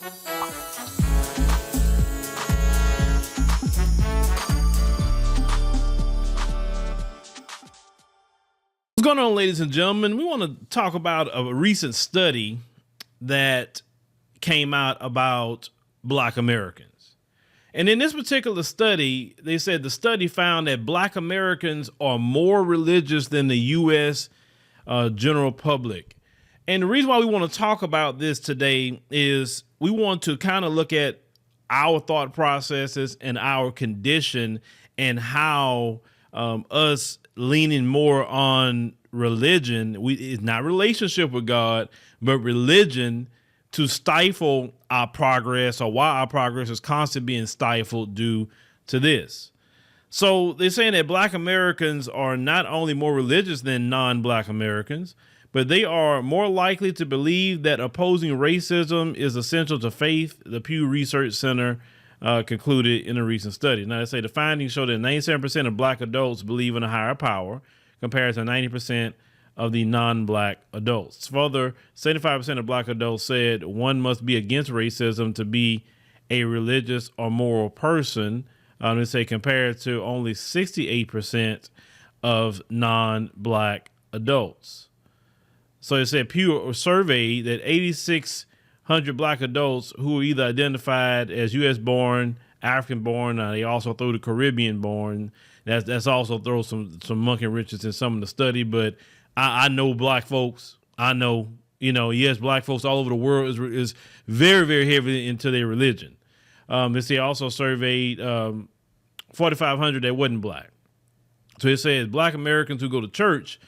What's going on, ladies and gentlemen? We want to talk about a recent study that came out about Black Americans. And in this particular study, they said the study found that Black Americans are more religious than the U.S. General public. And the reason why we want to talk about this today is we want to kind of look at our thought processes and our condition and how us leaning more on religion, it's not relationship with God, but religion to stifle our progress, or why our progress is constantly being stifled due to this. So they're saying that Black Americans are not only more religious than non-Black Americans, but they are more likely to believe that opposing racism is essential to faith, the Pew Research Center concluded in a recent study. Now, they say the findings show that 97% of Black adults believe in a higher power, compared to 90% of the non-Black adults. Further, 75% of Black adults said one must be against racism to be a religious or moral person. They say compared to only 68% of non-Black adults. So it said Pew surveyed that 8,600 Black adults who were either identified as U.S. born, African born. They also threw the Caribbean born. That's also throw some monkey wrenches in some of the study. But I know Black folks. I know, yes, Black folks all over the world is very, very heavy into their religion. They also surveyed 4,500 that wasn't Black. So it says Black Americans who go to church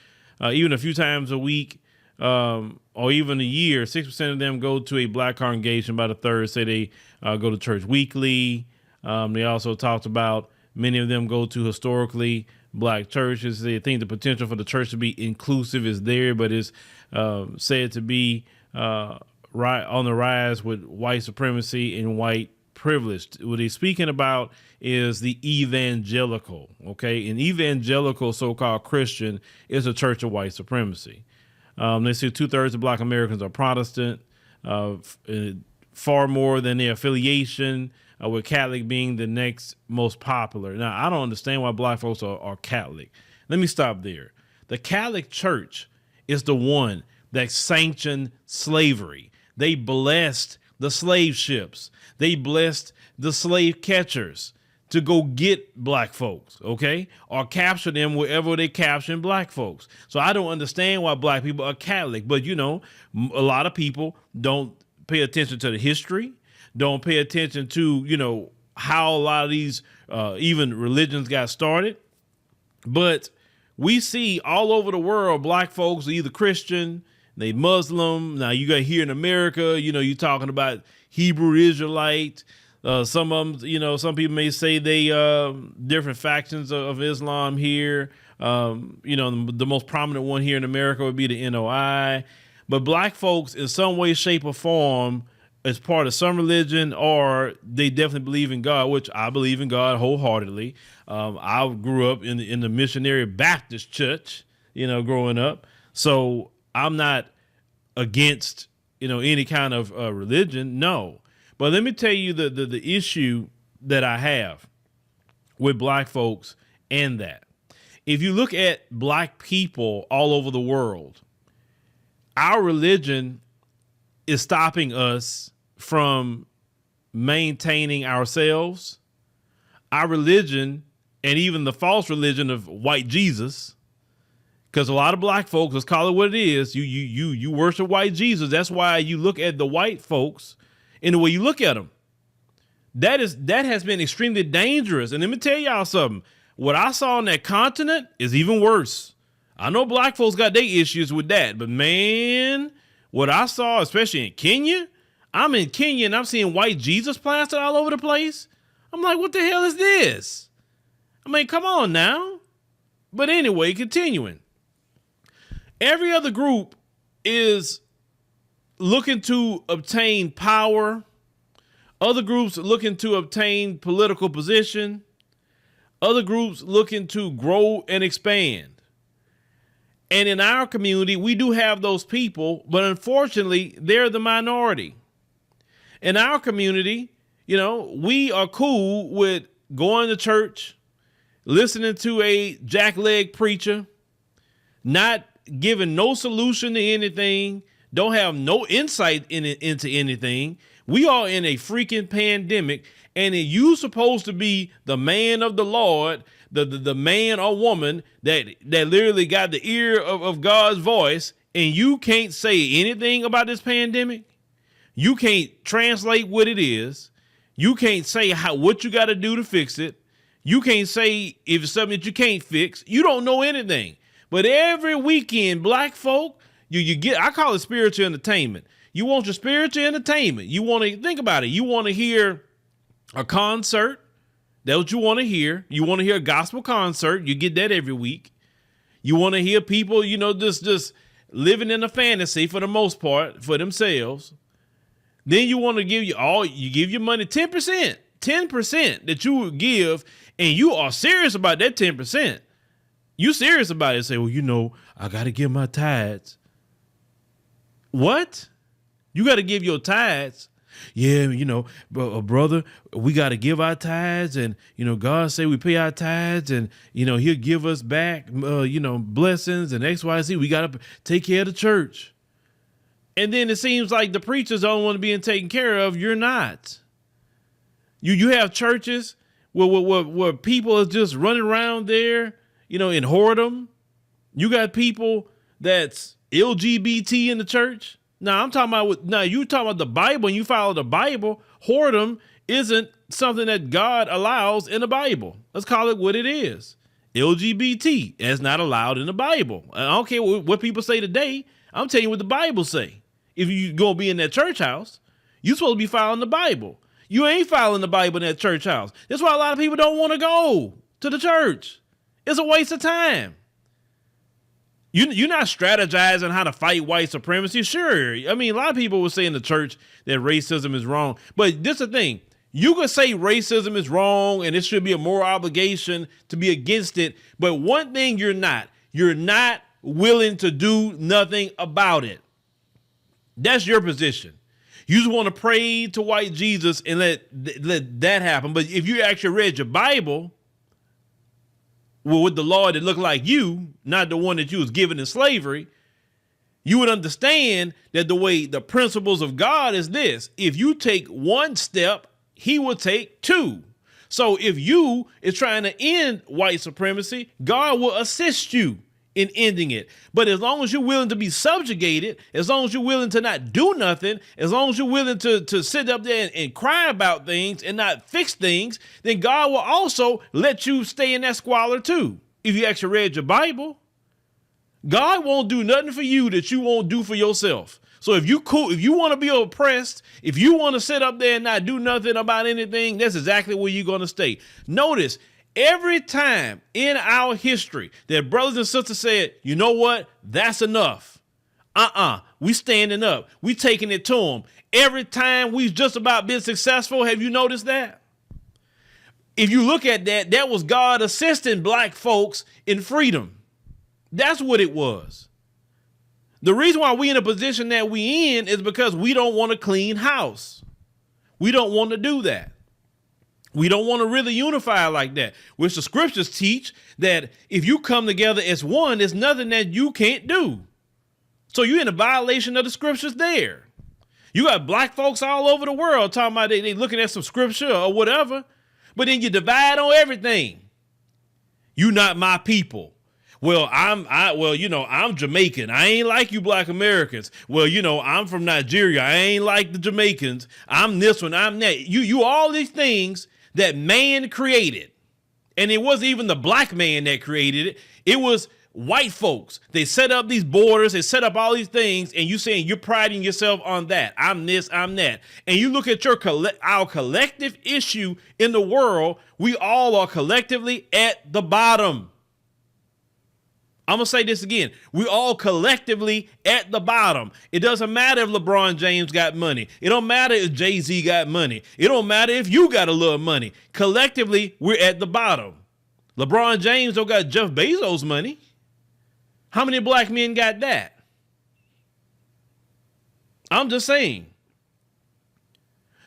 even a few times a week, or even a year, 6% of them go to a Black congregation. About a third say they go to church weekly. They also talked about many of them go to historically Black churches. They think the potential for the church to be inclusive is there, but it's said to be right on the rise with white supremacy and white privilege. What he's speaking about is the evangelical. Okay, an evangelical so-called Christian is a church of white supremacy. They say 2/3 of Black Americans are Protestant, far more than their affiliation, with Catholic being the next most popular. Now, I don't understand why Black folks are Catholic. Let me stop there. The Catholic Church is the one that sanctioned slavery. They blessed the slave ships. They blessed the slave catchers to go get Black folks, okay, or capture them wherever they capturing Black folks. So I don't understand why Black people are Catholic, but a lot of people don't pay attention to the history, don't pay attention to, how a lot of these even religions got started. But we see all over the world, Black folks are either Christian, they Muslim. Now you got here in America, you're talking about Hebrew Israelite. Some of them, some people may say they different factions of Islam here. The most prominent one here in America would be the NOI. But Black folks in some way, shape or form as part of some religion, or they definitely believe in God, which I believe in God wholeheartedly. I grew up in the missionary Baptist church, growing up. So I'm not against, any kind of religion. No. But let me tell you the issue that I have with Black folks and that. If you look at Black people all over the world, our religion is stopping us from maintaining ourselves. Our religion, and even the false religion of white Jesus, because a lot of Black folks, let's call it what it is, you worship white Jesus. That's why you look at the white folks in the way you look at them. That has been extremely dangerous. And let me tell y'all something. What I saw on that continent is even worse. I know Black folks got their issues with that, but man, what I saw, especially in Kenya, I'm in Kenya and I'm seeing white Jesus plastered all over the place. I'm like, what the hell is this? I mean, come on now. But anyway, continuing. Every other group is looking to obtain power. Other groups looking to obtain political position. Other groups looking to grow and expand. And in our community, we do have those people, but unfortunately, they're the minority. In our community, we are cool with going to church, listening to a jackleg preacher, not giving no solution to anything, don't have no insight into anything. We are in a freaking pandemic, and you supposed to be the man of the Lord, the man or woman that literally got the ear of God's voice, and you can't say anything about this pandemic. You can't translate what it is. You can't say what you got to do to fix it. You can't say if it's something that you can't fix. You don't know anything. But every weekend, black folk, you get, I call it spiritual entertainment. You want your spiritual entertainment. You want to think about it. You want to hear a concert. That's what you want to hear. You want to hear a gospel concert. You get that every week. You want to hear people, just living in a fantasy for the most part for themselves. Then you want to give you give your money 10%, 10% that you would give, and you are serious about that 10%. You serious about it. Say, well, I got to give my tithes. What? You got to give your tithes? Yeah, brother, we got to give our tithes, and, God say we pay our tithes, and, he'll give us back, blessings and X, Y, Z. We got to take care of the church. And then it seems like the preachers don't want to be taken care of. You're not. You have churches where people are just running around there, in whoredom. You got people that's LGBT in the church. Now you talking about the Bible, and you follow the Bible. Whoredom isn't something that God allows in the Bible. Let's call it what it is. LGBT is not allowed in the Bible. I don't care what people say today. I'm telling you what the Bible say. If you gonna be in that church house, you're supposed to be following the Bible. You ain't following the Bible in that church house. That's why a lot of people don't want to go to the church. It's a waste of time. You're not strategizing how to fight white supremacy. Sure. I mean, a lot of people will say in the church that racism is wrong. But this is the thing. You can say racism is wrong and it should be a moral obligation to be against it. But one thing you're not willing to do nothing about it. That's your position. You just want to pray to white Jesus and let that happen. But if you actually read your Bible, with the Lord that looked like you, not the one that you was given in slavery, you would understand that the principles of God is this. If you take one step, he will take two. So if you is trying to end white supremacy, God will assist you in ending it. But as long as you're willing to be subjugated, as long as you're willing to not do nothing, as long as you're willing to sit up there and cry about things and not fix things, then God will also let you stay in that squalor too. If you actually read your Bible, God won't do nothing for you that you won't do for yourself. So if you want to be oppressed, if you want to sit up there and not do nothing about anything, that's exactly where you're going to stay. Notice, every time in our history that brothers and sisters said, you know what, that's enough. We standing up. We taking it to them. Every time we've just about been successful. Have you noticed that? If you look at that, that was God assisting black folks in freedom. That's what it was. The reason why we in a position that we in is because we don't want a clean house. We don't want to do that. We don't want to really unify like that, which the scriptures teach that if you come together as one, there's nothing that you can't do. So you're in a violation of the scriptures there. You got black folks all over the world talking about they looking at some scripture or whatever, but then you divide on everything. You not my people. Well, I'm Jamaican. I ain't like you black Americans. Well, I'm from Nigeria. I ain't like the Jamaicans. I'm this one. I'm that. You all these things that man created. And it wasn't even the black man that created it. It was white folks. They set up these borders. They set up all these things. And you saying you're priding yourself on that. I'm this, I'm that. And you look at our collective issue in the world. We all are collectively at the bottom. I'm going to say this again. We all collectively at the bottom. It doesn't matter if LeBron James got money. It don't matter if Jay-Z got money. It don't matter if you got a little money. Collectively, we're at the bottom. LeBron James don't got Jeff Bezos money. How many black men got that? I'm just saying.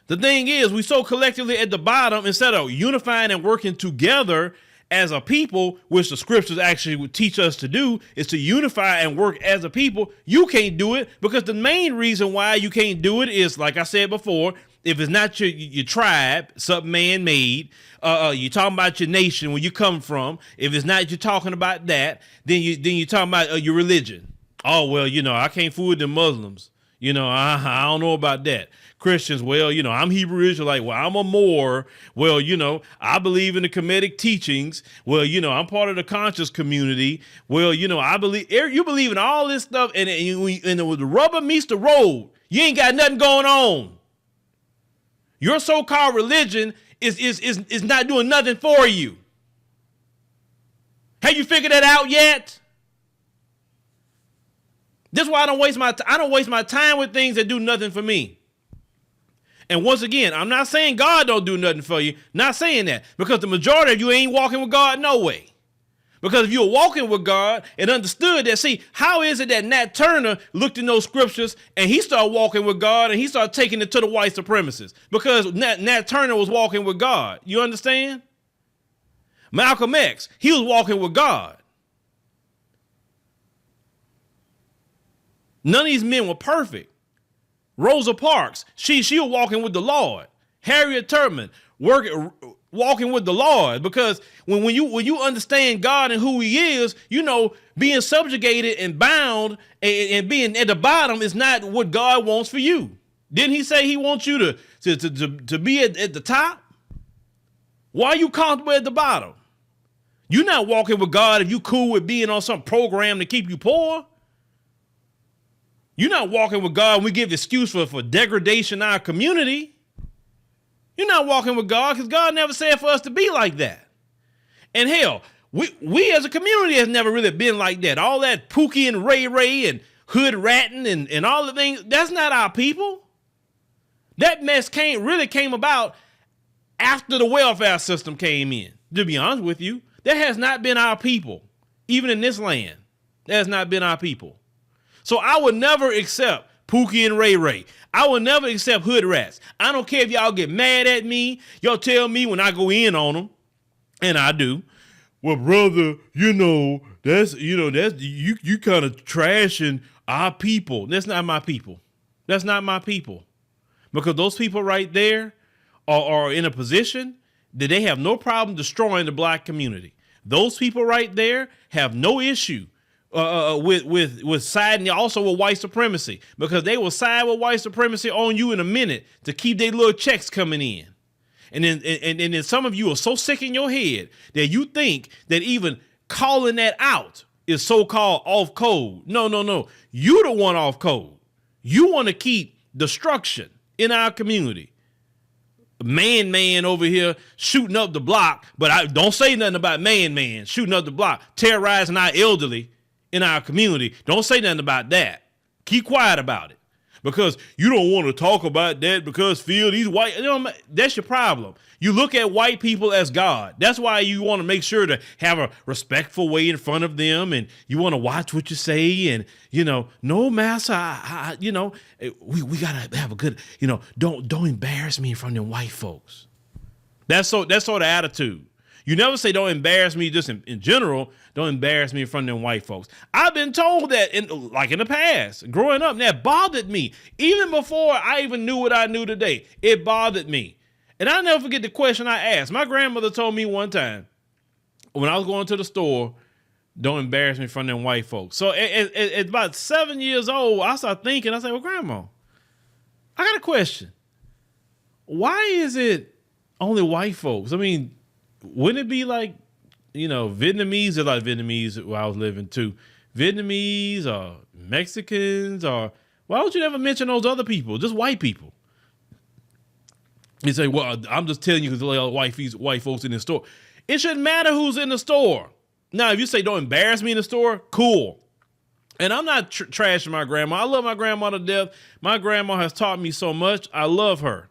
The thing is, we so collectively at the bottom, instead of unifying and working together as a people, which the scriptures actually would teach us to do, is to unify and work as a people. You can't do it because the main reason why you can't do it is, like I said before, if it's not your tribe, something man-made, you're talking about your nation, where you come from. If it's not, you're talking about that, then you're talking about your religion. Oh, well, I can't fool with the Muslims. I don't know about that. Christians, well, I'm Hebrew Israelite. Well, I'm a Moor. Well, I believe in the Kemetic teachings. Well, I'm part of the conscious community. Well, I believe you believe in all this stuff, and the rubber meets the road. You ain't got nothing going on. Your so-called religion is not doing nothing for you. Have you figured that out yet? That's why I don't waste my time with things that do nothing for me. And once again, I'm not saying God don't do nothing for you. Not saying that, because the majority of you ain't walking with God no way. Because if you were walking with God and understood that, see, how is it that Nat Turner looked in those scriptures and he started walking with God and he started taking it to the white supremacists? Because Nat Turner was walking with God. You understand? Malcolm X, he was walking with God. None of these men were perfect. Rosa Parks, she was walking with the Lord. Harriet Tubman, walking with the Lord, because when you understand God and who he is, being subjugated and bound and being at the bottom is not what God wants for you. Didn't he say he wants you to be at the top? Why are you comfortable at the bottom? You're not walking with God if you cool with being on some program to keep you poor. You're not walking with God when we give excuse for degradation in our community. You're not walking with God because God never said for us to be like that. And hell, we as a community has never really been like that. All that Pookie and Ray Ray and hood ratting and all the things, that's not our people. That mess came about after the welfare system came in. To be honest with you, that has not been our people. Even in this land, that has not been our people. So I would never accept Pookie and Ray Ray. I will never accept hood rats. I don't care if y'all get mad at me. Y'all tell me when I go in on them, and I do. Well, brother, that's you kind of trashing our people. That's not my people. That's not my people. Because those people right there are in a position that they have no problem destroying the black community. Those people right there have no issue with siding also with white supremacy, because they will side with white supremacy on you in a minute to keep their little checks coming in. And then some of you are so sick in your head that you think that even calling that out is so-called off code. No. You the one off code. You want to keep destruction in our community. Man over here shooting up the block, but I don't say nothing about man shooting up the block, terrorizing our elderly in our community. Don't say nothing about that. Keep quiet about it, because you don't want to talk about that because Phil, these white, that's your problem. You look at white people as God. That's why you want to make sure to have a respectful way in front of them, and you want to watch what you say, and no, master, we gotta have a good, don't embarrass me in front of them white folks. That's sort of attitude. You never say don't embarrass me just in general. Don't embarrass me in front of them white folks. I've been told that in the past, growing up, and that bothered me. Even before I even knew what I knew today, it bothered me. And I'll never forget the question I asked. My grandmother told me one time when I was going to the store, don't embarrass me in front of them white folks. So at about 7 years old, I started thinking, I said, well, Grandma, I got a question. Why is it only white folks? I mean, wouldn't it be like, Vietnamese? There's a lot of Vietnamese where I was living too. Vietnamese or Mexicans, or why would you never mention those other people? Just white people. You say, well, I'm just telling you because there's a lot of white folks in the store. It shouldn't matter who's in the store. Now, if you say don't embarrass me in the store, cool. And I'm not trashing my grandma. I love my grandma to death. My grandma has taught me so much. I love her.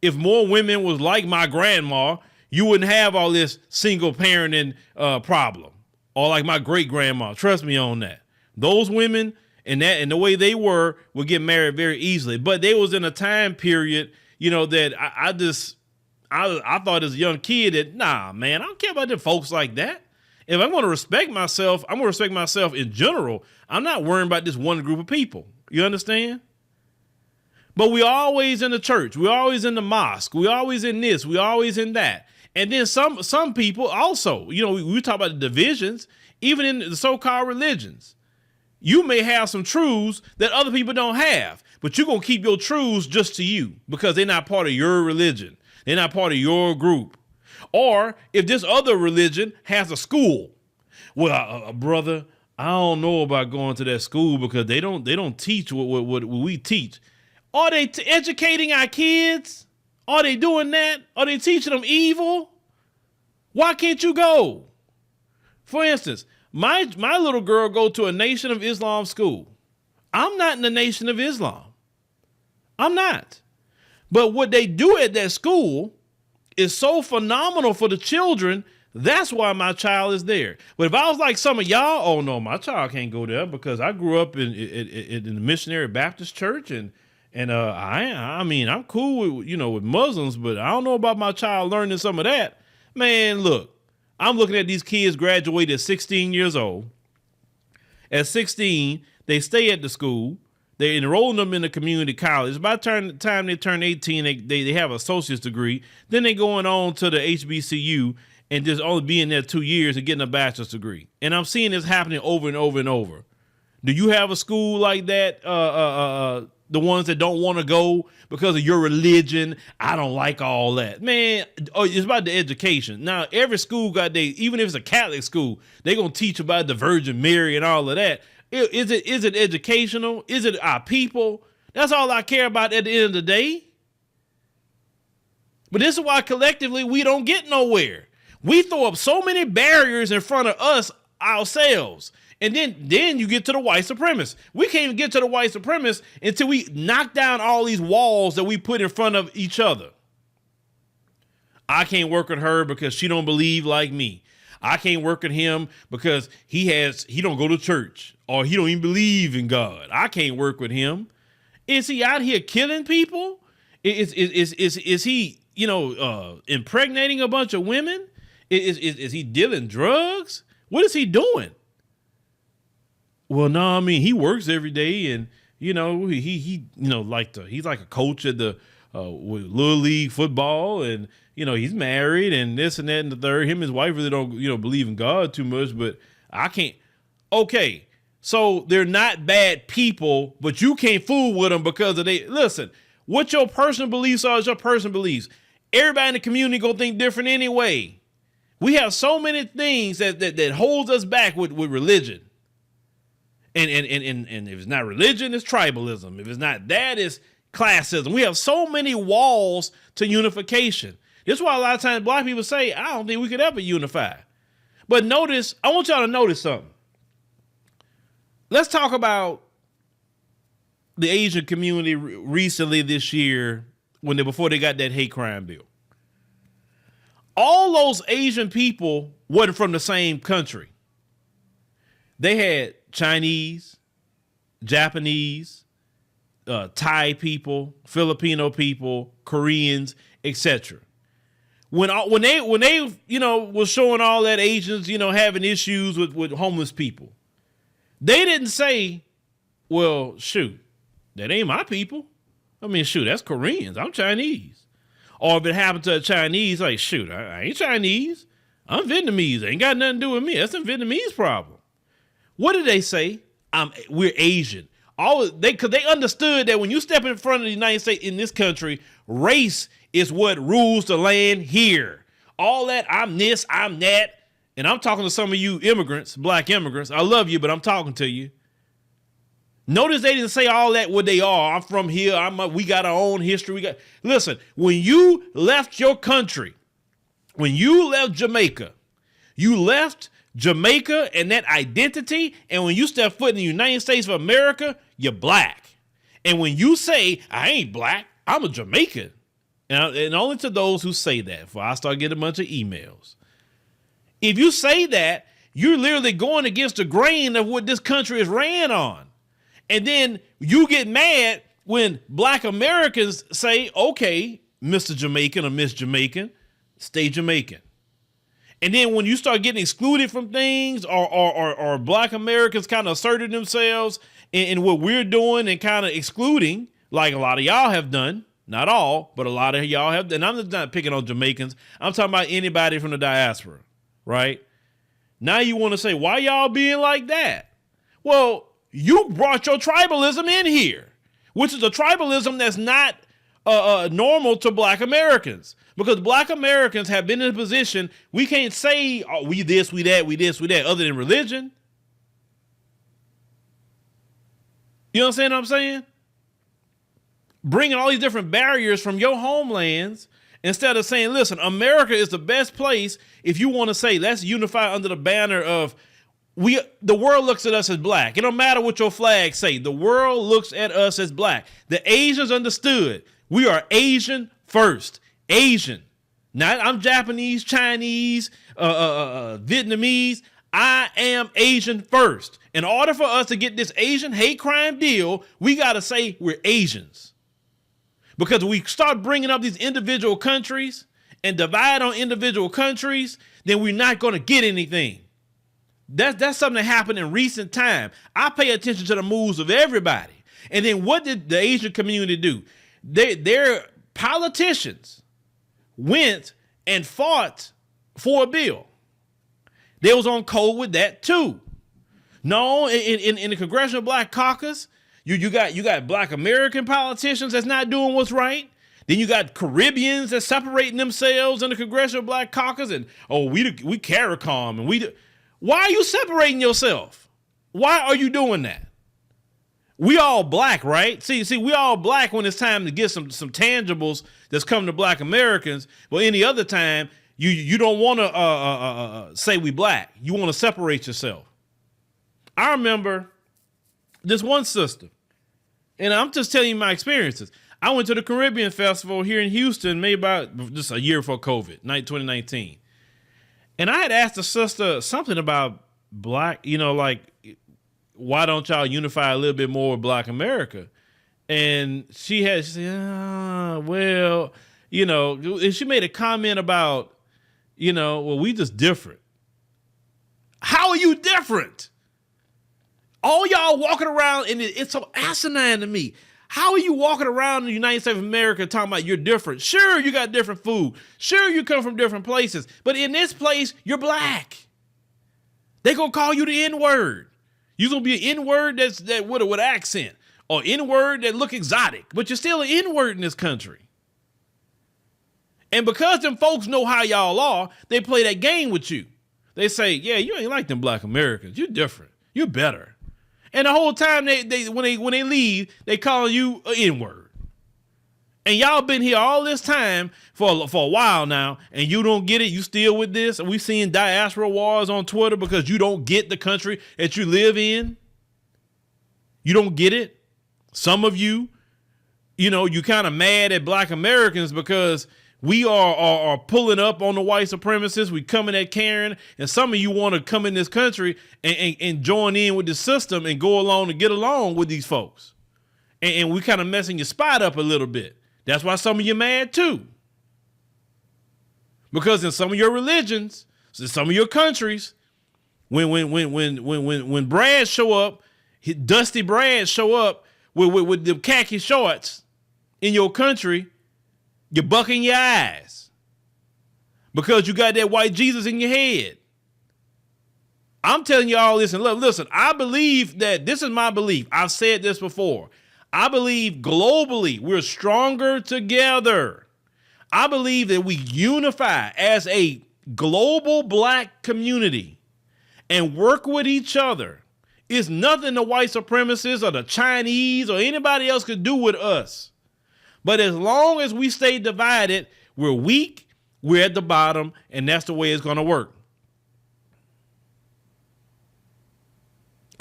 If more women was like my grandma, you wouldn't have all this single parenting problem, or like my great grandma. Trust me on that. Those women and the way they were would get married very easily. But they was in a time period, that I thought as a young kid that, nah, man, I don't care about them folks like that. If I'm going to respect myself, I'm going to respect myself in general. I'm not worrying about this one group of people. You understand? But we always in the church. We always in the mosque. We always in this. We always in that. And then some people also, we talk about the divisions, even in the so-called religions. You may have some truths that other people don't have, but you're going to keep your truths just to you because they're not part of your religion. They're not part of your group. Or if this other religion has a school, well, brother, I don't know about going to that school because they don't teach what we teach. Are they educating our kids? Are they doing that? Are they teaching them evil? Why can't you go? For instance, my little girl go to a Nation of Islam school. I'm not in the Nation of Islam. I'm not. But what they do at that school is so phenomenal for the children. That's why my child is there. But if I was like some of y'all, oh no, my child can't go there because I grew up in the Missionary Baptist Church and I mean I'm cool with with Muslims, but I don't know about my child learning some of that. Man, look, I'm looking at these kids graduated at 16 years old. At 16, they stay at the school. They're enrolling them in a community college. By the time they turn 18, they have an associate's degree. Then they're going on to the HBCU and just only being there 2 years and getting a bachelor's degree. And I'm seeing this happening over and over and over. Do you have a school like that? The ones that don't want to go because of your religion? I don't like all that. Man, it's about the education. Now, every school got even if it's a Catholic school, they're going to teach about the Virgin Mary and all of that. Is it educational? Is it our people? That's all I care about at the end of the day. But this is why collectively we don't get nowhere. We throw up so many barriers in front of us ourselves. And then you get to the white supremacists. We can't even get to the white supremacists until we knock down all these walls that we put in front of each other. I can't work with her because she don't believe like me. I can't work with him because he don't go to church or he don't even believe in God. I can't work with him. Is he out here killing people? Is he, impregnating a bunch of women? Is he dealing drugs? What is he doing? Well, no, I mean, he works every day and, he's like a coach at the with Little League football and, he's married and this and that and the third. Him and his wife really don't, believe in God too much, but I can't. Okay, so they're not bad people, but you can't fool with them because of listen, what your personal beliefs are is your personal beliefs. Everybody in the community gonna think different anyway. We have so many things that holds us back with religion. And if it's not religion, it's tribalism. If it's not that, it's classism. We have so many walls to unification. This is why a lot of times black people say, I don't think we could ever unify. But notice, I want y'all to notice something. Let's talk about the Asian community recently this year before they got that hate crime bill. All those Asian people wasn't from the same country. They had Chinese, Japanese, Thai people, Filipino people, Koreans, etc. When they was showing all that Asians having issues with homeless people, they didn't say, well, shoot, that ain't my people. I mean, shoot, that's Koreans. I'm Chinese. Or if it happened to a Chinese, like, shoot, I ain't Chinese. I'm Vietnamese. Ain't got nothing to do with me. That's a Vietnamese problem. What did they say? We're Asian. Because they understood that when you step in front of the United States in this country, race is what rules the land here. All that, I'm this, I'm that. And I'm talking to some of you immigrants, black immigrants. I love you, but I'm talking to you. Notice they didn't say all that what they are. I'm from here. We got our own history. Listen, when you left your country, when you left Jamaica, you left Jamaica and that identity. And when you step foot in the United States of America, you're black. And when you say, I ain't black, I'm a Jamaican. And only to those who say that, before I start getting a bunch of emails. If you say that, you're literally going against the grain of what this country is ran on. And then you get mad when black Americans say, okay, Mr. Jamaican or Miss Jamaican, stay Jamaican. And then when you start getting excluded from things or black Americans kind of asserted themselves in what we're doing and kind of excluding, like a lot of y'all have done, not all, but a lot of y'all have done. And I'm just not picking on Jamaicans. I'm talking about anybody from the diaspora, right? Now you want to say, why y'all being like that? Well, you brought your tribalism in here, which is a tribalism that's not normal to black Americans. Because black Americans have been in a position, we can't say, oh, we this, we that, we this, we that, other than religion. You understand what I'm saying? Bringing all these different barriers from your homelands instead of saying, listen, America is the best place if you want to say, let's unify under the banner of the world looks at us as black. It don't matter what your flag say. The world looks at us as black. The Asians understood we are Asian first. Asian. Not I'm Japanese, Chinese, Vietnamese. I am Asian first. In order for us to get this Asian hate crime deal, we got to say we're Asians. Because we start bringing up these individual countries and divide on individual countries, then we're not going to get anything. That's something that happened in recent time. I pay attention to the moves of everybody. And then what did the Asian community do? Their politicians went and fought for a bill. They was on code with that too. No, in the Congressional Black Caucus, you got black American politicians that's not doing what's right. Then you got Caribbeans that's separating themselves in the Congressional Black Caucus and we CARICOM and why are you separating yourself? Why are you doing that? We all black, right? See, we all black when it's time to get some tangibles that's coming to black Americans. But any other time, you don't want to say we black. You want to separate yourself. I remember this one sister, and I'm just telling you my experiences. I went to the Caribbean Festival here in Houston, maybe about just a year before COVID, 2019. And I had asked the sister something about black, like, why don't y'all unify a little bit more with black America? And she said, well, and she made a comment about, well, we just different. How are you different? All y'all walking around, and it's so asinine to me. How are you walking around in the United States of America talking about you're different? Sure, you got different food. Sure, you come from different places. But in this place, you're black. They gonna call you the N-word. You're gonna be an N-word that with accent, or N-word that look exotic, but you're still an N-word in this country. And because them folks know how y'all are, they play that game with you. They say, yeah, you ain't like them black Americans. You're different. You're better. And the whole time when they leave, they call you an N-word. And y'all been here all this time for a while now, and you don't get it. You still with this. And we seeing diaspora wars on Twitter because you don't get the country that you live in. You don't get it. Some of you, you kind of mad at black Americans because we are pulling up on the white supremacists. We coming at Karen, and some of you want to come in this country and join in with the system and go along and get along with these folks. And we kind of messing your spot up a little bit. That's why some of you mad too. Because in some of your religions, in some of your countries, when Brad show up, Dusty Brad show up with the khaki shorts in your country, you're bucking your eyes because you got that white Jesus in your head. I'm telling you all this, and listen, I believe that this is my belief. I've said this before. I believe globally we're stronger together. I believe that we unify as a global black community and work with each other. It's nothing the white supremacists or the Chinese or anybody else could do with us. But as long as we stay divided, we're weak, we're at the bottom, and that's the way it's going to work.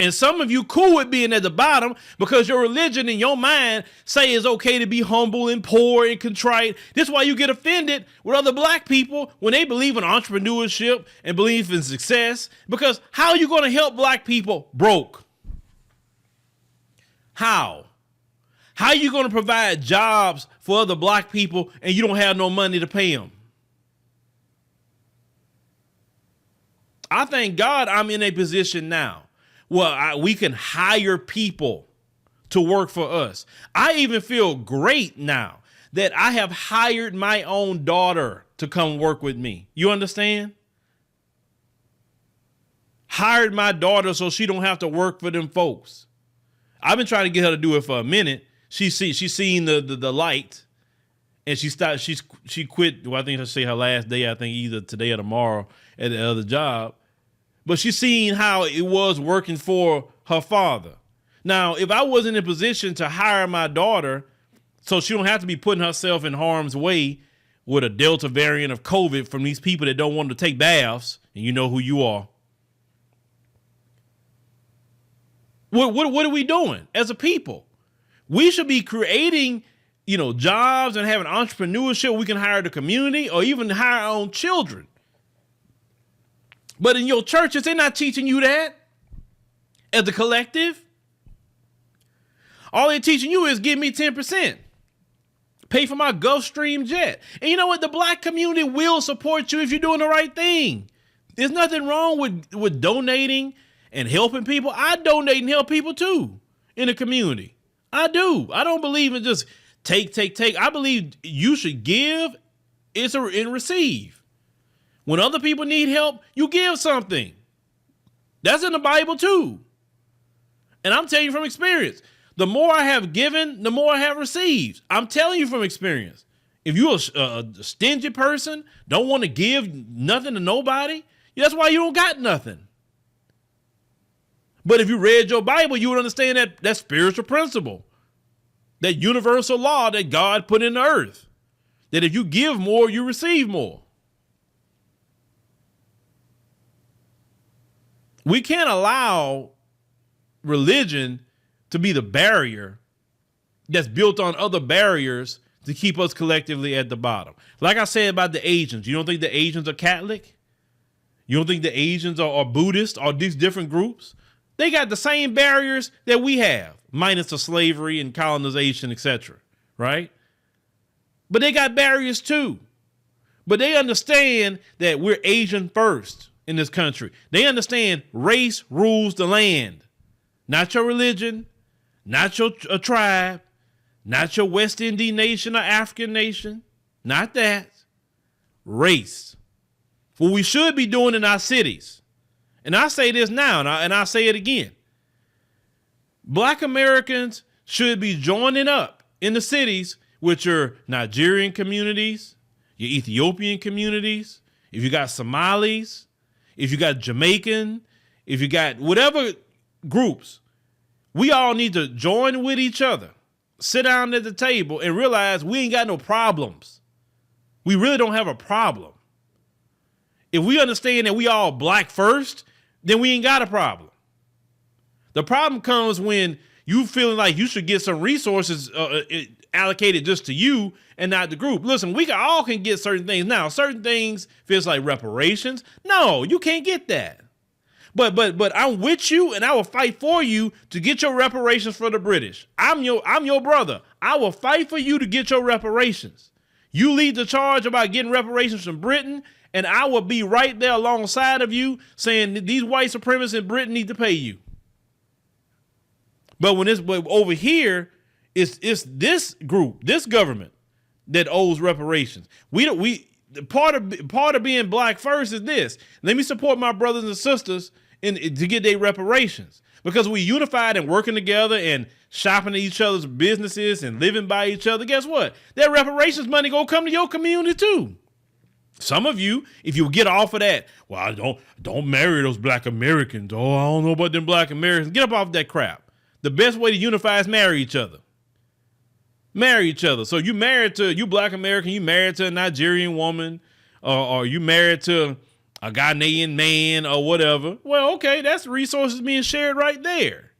And some of you cool with being at the bottom because your religion and your mind say it's okay to be humble and poor and contrite. This is why you get offended with other black people when they believe in entrepreneurship and believe in success. Because how are you going to help black people broke? How? How are you going to provide jobs for other black people and you don't have no money to pay them? I thank God I'm in a position now where we can hire people to work for us. I even feel great now that I have hired my own daughter to come work with me. You understand? Hired my daughter so she don't have to work for them folks. I've been trying to get her to do it for a minute. She's seen the light, and she quit. Well, I think she'll say her last day. I think either today or tomorrow at the other job. But she's seen how it was working for her father. Now, if I wasn't in a position to hire my daughter so she don't have to be putting herself in harm's way with a Delta variant of COVID from these people that don't want to take baths, and you know who you are. What are we doing as a people? We should be creating, jobs and having entrepreneurship. We can hire the community or even hire our own children. But in your churches, they're not teaching you that as a collective. All they're teaching you is give me 10%. Pay for my Gulfstream jet. And you know what? The black community will support you if you're doing the right thing. There's nothing wrong with donating and helping people. I donate and help people too in the community. I do. I don't believe in just take. I believe you should give and receive. When other people need help, you give something. That's in the Bible too. And I'm telling you from experience, the more I have given, the more I have received. I'm telling you from experience. If you're a stingy person, don't want to give nothing to nobody, that's why you don't got nothing. But if you read your Bible, you would understand that spiritual principle, that universal law that God put in the earth, that if you give more, you receive more. We can't allow religion to be the barrier that's built on other barriers to keep us collectively at the bottom. Like I said about the Asians, you don't think the Asians are Catholic? You don't think the Asians are Buddhist or these different groups? They got the same barriers that we have, minus the slavery and colonization, etc. Right? But they got barriers too. But they understand that we're Asian first in this country. They understand race rules the land, not your religion, not your tribe, not your West Indian nation or African nation, not that. Race. What we should be doing in our cities. And I say this now, and I say it again. Black Americans should be joining up in the cities with your Nigerian communities, your Ethiopian communities, if you got Somalis, if you got Jamaican, if you got whatever groups, we all need to join with each other, sit down at the table and realize we ain't got no problems. We really don't have a problem. If we understand that we all black first, then we ain't got a problem. The problem comes when you feeling like you should get some resources allocated just to you and not the group. Listen, we all can get certain things. Now, certain things feels like reparations. No, you can't get that. But I'm with you and I will fight for you to get your reparations for the British. I'm your brother. I will fight for you to get your reparations. You lead the charge about getting reparations from Britain, and I will be right there alongside of you saying that these white supremacists in Britain need to pay you. But over here, it's this group, this government that owes reparations. Part of being black first is this. Let me support my brothers and sisters to get their reparations. Because we unified and working together and shopping at each other's businesses and living by each other, guess what? That reparations money gonna come to your community too. Some of you, if you get off of that, well, don't marry those black Americans. Oh, I don't know about them black Americans. Get up off that crap. The best way to unify is marry each other. Marry each other. So you black American, you married to a Nigerian woman, or you married to a Ghanaian man or whatever. Well, okay, that's resources being shared right there.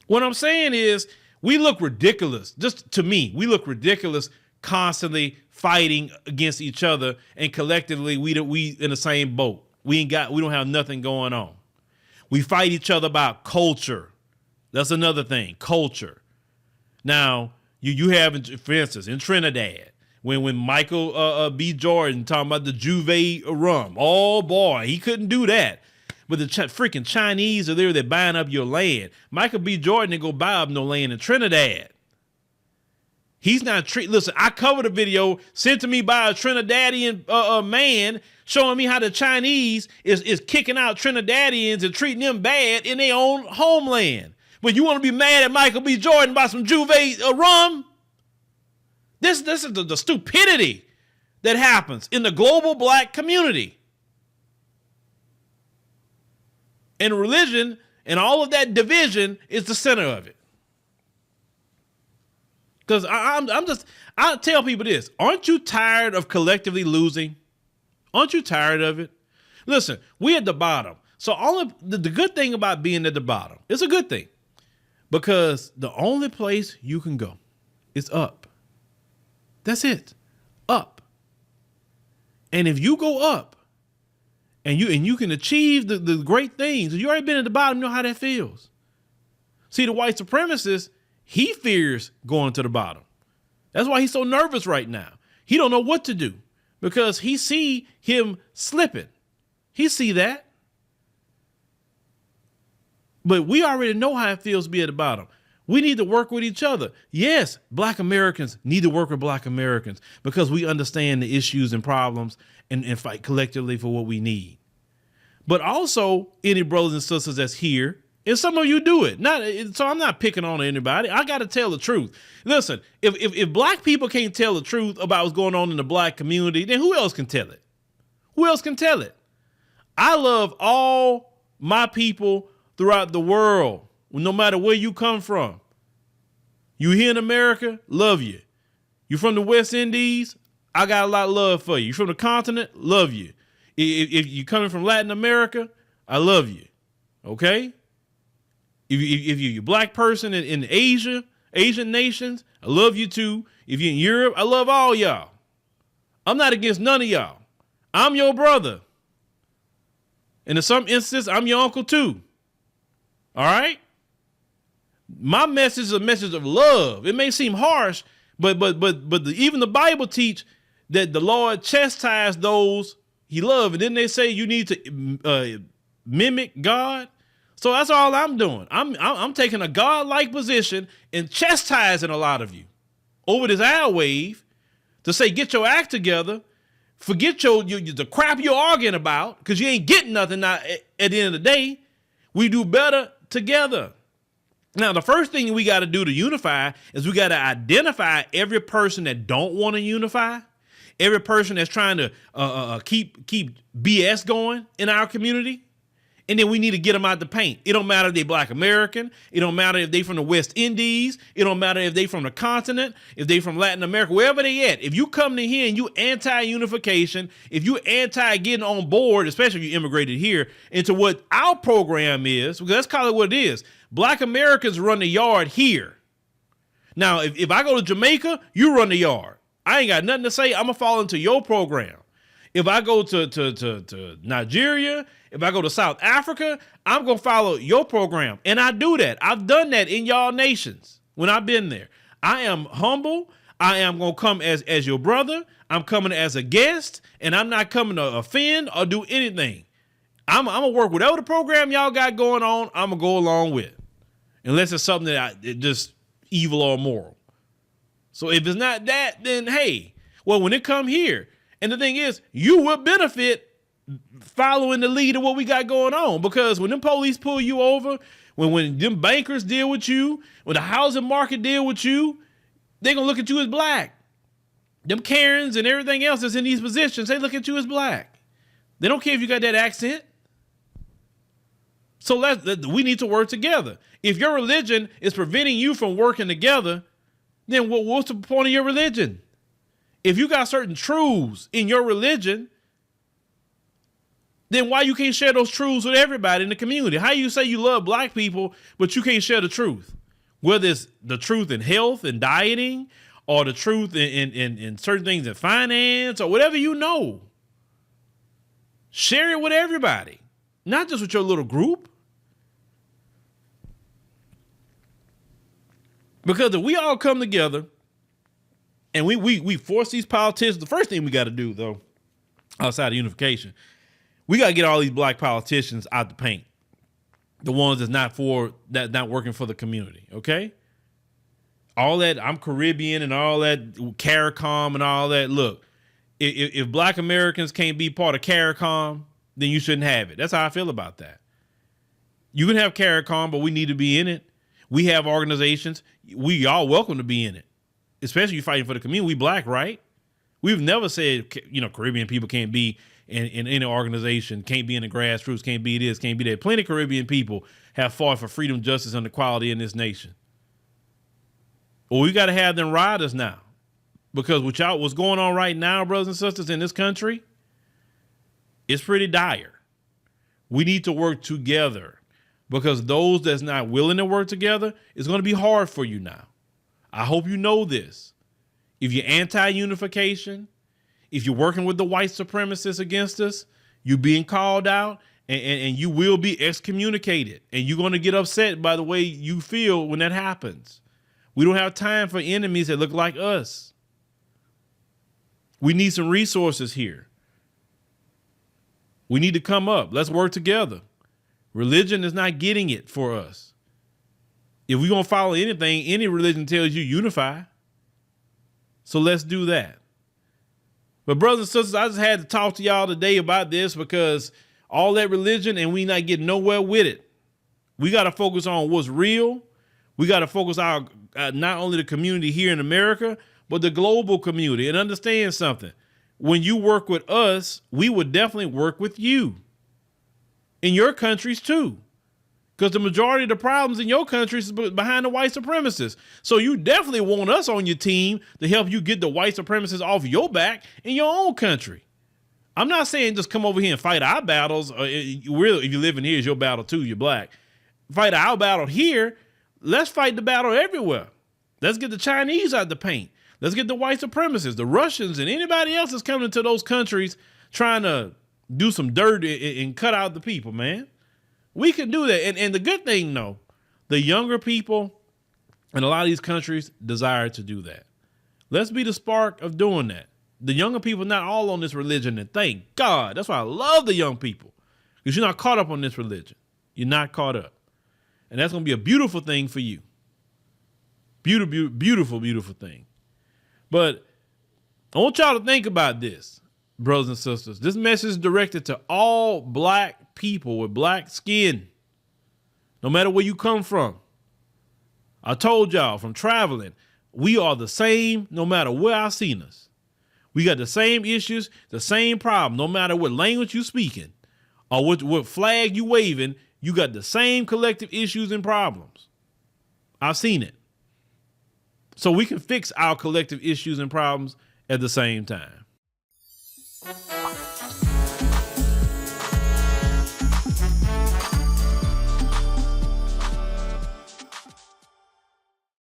What I'm saying is we look ridiculous. Just to me, we look ridiculous constantly fighting against each other, and collectively we in the same boat. We don't have nothing going on. We fight each other about culture, That's another thing. Culture. Now, you have, for instance, in Trinidad, when Michael B. Jordan talking about the Juve rum. Oh boy, he couldn't do that. But the freaking Chinese are there, they're buying up your land. Michael B. Jordan didn't go buy up no land in Trinidad. He's not listen, I covered a video sent to me by a Trinidadian man showing me how the Chinese is kicking out Trinidadians and treating them bad in their own homeland. But you want to be mad at Michael B. Jordan about some Juve rum? This is the stupidity that happens in the global black community. And religion and all of that division is the center of it. Because I tell people this, aren't you tired of collectively losing? Aren't you tired of it? Listen, we're at the bottom. So the good thing about being at the bottom, it's a good thing. Because the only place you can go is up. That's it. Up. And if you go up and you can achieve the great things, you already been at the bottom, you know how that feels. See, the white supremacist, he fears going to the bottom. That's why he's so nervous right now. He don't know what to do because he see him slipping. He see that. But we already know how it feels to be at the bottom. We need to work with each other. Yes, black Americans need to work with black Americans because we understand the issues and problems and fight collectively for what we need. But also any brothers and sisters that's here, and some of you do it. So I'm not picking on anybody. I got to tell the truth. Listen, if black people can't tell the truth about what's going on in the black community, then who else can tell it? Who else can tell it? I love all my people throughout the world, no matter where you come from. You here in America, love you. You from the West Indies, I got a lot of love for you. You from the continent, love you. If you coming from Latin America, I love you. Okay? If you're a black person in Asia, Asian nations, I love you too. If you're in Europe, I love all y'all. I'm not against none of y'all. I'm your brother. And in some instances, I'm your uncle too. All right? My message is a message of love. It may seem harsh, but even the Bible teach that the Lord chastised those he loved. And then they say you need to mimic God. So that's all I'm doing. I'm taking a God-like position and chastising a lot of you over this airwave to say, get your act together. Forget the crap you're arguing about because you ain't getting nothing at the end of the day. We do better together. Now, the first thing we got to do to unify is we got to identify every person that don't want to unify, every person that's trying to keep BS going in our community. And then we need to get them out the paint. It don't matter if they black American. It don't matter if they from the West Indies. It don't matter if they from the continent, if they from Latin America, wherever they at. If you come to here and you anti-unification, if you anti getting on board, especially if you immigrated here, into what our program is, because let's call it what it is. Black Americans run the yard here. Now, if I go to Jamaica, you run the yard. I ain't got nothing to say. I'm going to fall into your program. If I go to Nigeria, if I go to South Africa, I'm going to follow your program. And I do that. I've done that in y'all nations when I've been there. I am humble. I am going to come as your brother. I'm coming as a guest, and I'm not coming to offend or do anything. I'm going to work whatever the program y'all got going on, I'm going to go along with. Unless it's something that just evil or immoral. So if it's not that, then hey, well, when it come here, and the thing is, you will benefit following the lead of what we got going on. Because when them police pull you over, when them bankers deal with you, when the housing market deal with you, they're going to look at you as black. Them Karens and everything else that's in these positions, they look at you as black. They don't care if you got that accent. So we need to work together. If your religion is preventing you from working together, then what's the point of your religion? If you got certain truths in your religion, then why you can't share those truths with everybody in the community? How you say you love black people, but you can't share the truth? Whether it's the truth in health and dieting, or the truth in certain things in finance, or whatever you know. Share it with everybody, not just with your little group. Because if we all come together and we force these politicians, the first thing we got to do, though, outside of unification, we got to get all these black politicians out the paint. The ones that's not working for the community, okay? All that, I'm Caribbean and all that, CARICOM and all that. Look, if black Americans can't be part of CARICOM, then you shouldn't have it. That's how I feel about that. You can have CARICOM, but we need to be in it. We have organizations. We all welcome to be in it, especially you fighting for the community. We black, right? We've never said, Caribbean people can't be in any organization, can't be in the grassroots, can't be this, can't be that. Plenty of Caribbean people have fought for freedom, justice, and equality in this nation. Well, we got to have them ride us now, because what's going on right now, brothers and sisters, in this country, it's pretty dire. We need to work together, because those that's not willing to work together, it's going to be hard for you now. I hope you know this. If you're anti-unification, if you're working with the white supremacists against us, you're being called out, and you will be excommunicated, and you're going to get upset by the way you feel when that happens. We don't have time for enemies that look like us. We need some resources here. We need to come up. Let's work together. Religion is not getting it for us. If we're going to follow anything, any religion tells you unify. So let's do that. But brothers and sisters, I just had to talk to y'all today about this, because all that religion and we not getting nowhere with it. We got to focus on what's real. We got to focus on not only the community here in America, but the global community, and understand something. When you work with us, we would definitely work with you in your countries too, because the majority of the problems in your countries is behind the white supremacists. So you definitely want us on your team to help you get the white supremacists off your back in your own country. I'm not saying just come over here and fight our battles. If you live in here, it's your battle too. You're black. Fight our battle here. Let's fight the battle everywhere. Let's get the Chinese out the paint. Let's get the white supremacists, the Russians, and anybody else that's coming into those countries trying to do some dirt and cut out the people, man. We can do that. And the good thing, though, the younger people in a lot of these countries desire to do that. Let's be the spark of doing that. The younger people not all on this religion, and thank God. That's why I love the young people, because you're not caught up on this religion. You're not caught up. And that's going to be a beautiful thing for you. Beautiful, beautiful, beautiful thing. But I want y'all to think about this, brothers and sisters. This message is directed to all black people with black skin, no matter where you come from. I told y'all from traveling, we are the same no matter where I seen us. We got the same issues, the same problem, no matter what language you speaking or what flag you waving. You got the same collective issues and problems. I've seen it. So we can fix our collective issues and problems at the same time.